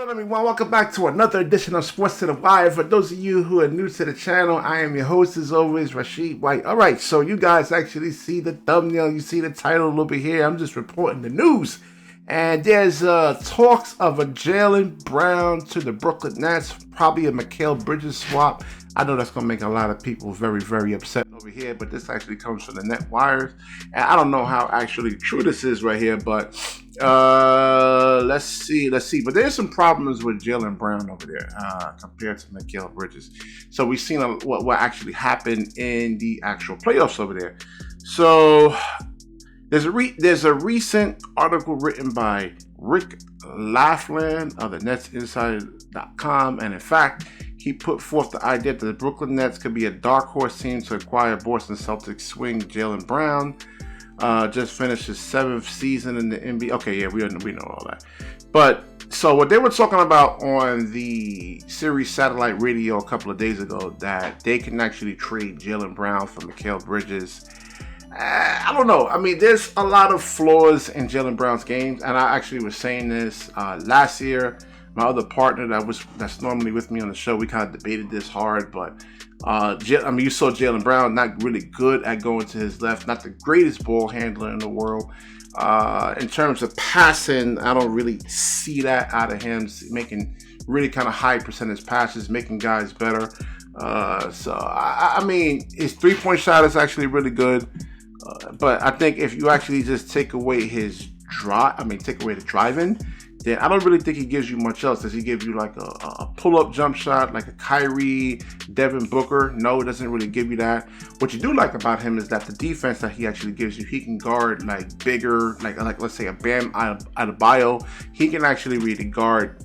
Hello everyone, welcome back to another edition of Sports to the Wire. For those of you who are new to the channel, I am your host as always, Rashid White. Alright, so you guys actually see the thumbnail, you see the title over here. I'm just reporting the news. And there's talks of a Jaylen Brown to the Brooklyn Nets, probably a Mikal Bridges swap. I know that's going to make a lot of people very, very upset over here, but this actually comes from the net wires. And I don't know how actually true this is right here, but let's see. But there's some problems with Jaylen Brown over there compared to Mikal Bridges. So we've seen what actually happened in the actual playoffs over there. So there's a recent article written by Rick Laughlin of the NetsInsider.com, and in fact, he put forth the idea that the Brooklyn Nets could be a dark horse team to acquire Boston Celtics swing Jaylen Brown. Just finished his 7th season in the NBA. Okay, yeah, we know all that. But so what they were talking about on the Sirius satellite radio a couple of days ago, that they can actually trade Jaylen Brown for Mikal Bridges. I don't know. I mean, there's a lot of flaws in Jaylen Brown's games, and I actually was saying this last year. My other partner that's normally with me on the show, we kind of debated this hard, but you saw Jaylen Brown not really good at going to his left, not the greatest ball handler in the world. In terms of passing, I don't really see that out of him, making really kind of high percentage passes, making guys better. I mean, his three-point shot is actually really good. But I think if you actually just take away the driving, then I don't really think he gives you much else. Does he give you like a pull-up jump shot, like a Kyrie, Devin Booker? No, it doesn't really give you that. What you do like about him is that the defense that he actually gives you, he can guard like bigger, like let's say a Bam Adebayo. He can actually really guard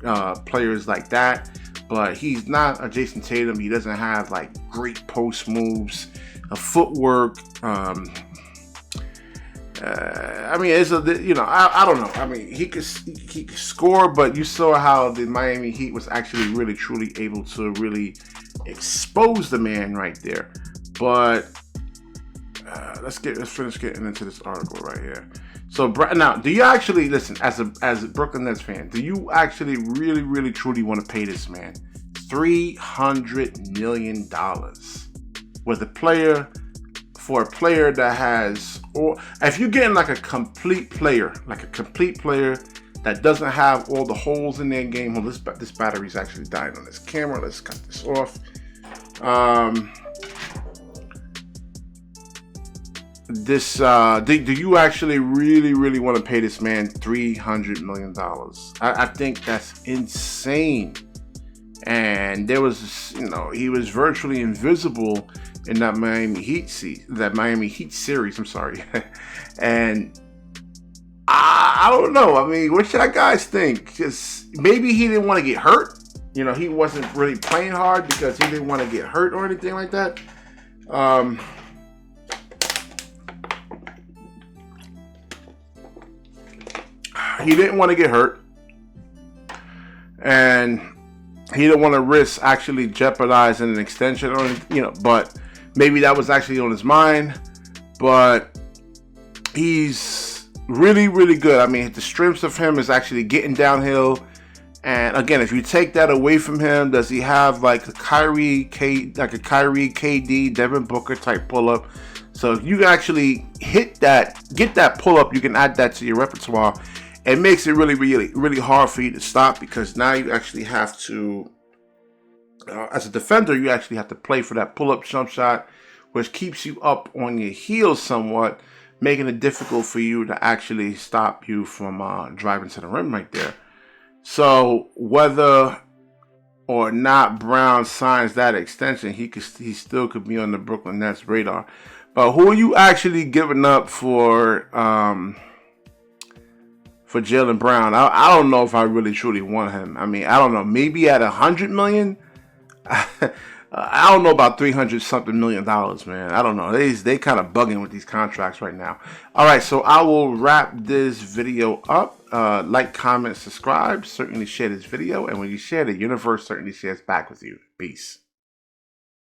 players like that. But he's not a Jason Tatum. He doesn't have like great post moves, footwork. I mean, I don't know. I mean, he could score, but you saw how the Miami Heat was actually really, truly able to really expose the man right there. But let's finish getting into this article right here. So now, do you actually listen as a Brooklyn Nets fan? Do you actually really, really, truly want to pay this man $300 million with a player? For a player that has, or if you're getting like a complete player that doesn't have all the holes in their game. Well, this battery's actually dying on this camera. Let's cut this off. Do you actually really, really want to pay this man $300 million? I think that's insane. And there was, he was virtually invisible in that Miami Heat series. I'm sorry. And I don't know. I mean, what should I guys think? Just maybe he didn't want to get hurt. He wasn't really playing hard because he didn't want to get hurt or anything like that. He didn't want to get hurt, and he didn't want to risk actually jeopardizing an extension or but maybe that was actually on his mind. But he's really, really good. I mean, the strengths of him is actually getting downhill. And again, if you take that away from him, does he have like a Kyrie, KD, Devin Booker type pull-up? So if you actually get that pull-up, you can add that to your repertoire. It makes it really, really, really hard for you to stop, because now you actually have to, as a defender, you actually have to play for that pull-up jump shot, which keeps you up on your heels somewhat, making it difficult for you to actually stop you from driving to the rim right there. So whether or not Brown signs that extension, he still could be on the Brooklyn Nets radar. But who are you actually giving up for Jaylen Brown? I don't know if I really truly want him. I mean, I don't know. Maybe at $100 million. I don't know about $300 something million, man. I don't know. They kind of bugging with these contracts right now. All right, so I will wrap this video up. Like, comment, subscribe. Certainly share this video, and when you share, the universe certainly shares back with you. Peace.